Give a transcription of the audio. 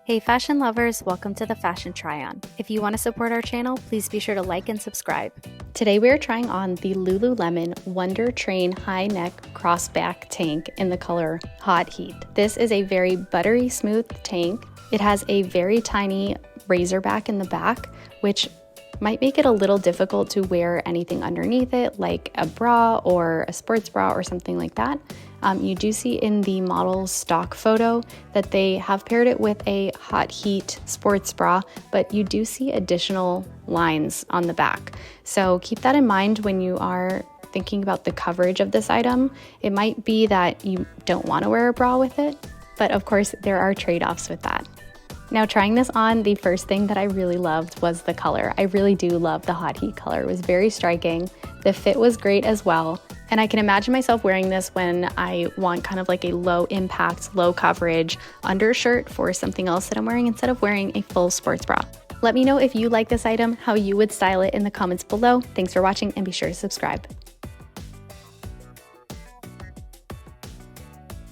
Hey fashion lovers, welcome to the Fashion Try-On. If you want to support our channel, please be sure to like and subscribe. Today we are trying on the Lululemon Wunder Train high neck crossback tank in the color Hot Heat. This is a very buttery smooth tank. It has a very tiny razor back in the back, which might make it a little difficult to wear anything underneath it, like a bra or a sports bra or something like that. You do see in the model's stock photo that they have paired it with a Hot Heat sports bra, but you do see additional lines on the back. So keep that in mind when you are thinking about the coverage of this item. It might be that you don't want to wear a bra with it, but of course there are trade-offs with that. Now trying this on, the first thing that I really loved was the color. I really do love the Hot Heat color. It was very striking. The fit was great as well. And I can imagine myself wearing this when I want kind of like a low impact, low coverage undershirt for something else that I'm wearing instead of wearing a full sports bra. Let me know if you like this item, how you would style it in the comments below. Thanks for watching and be sure to subscribe.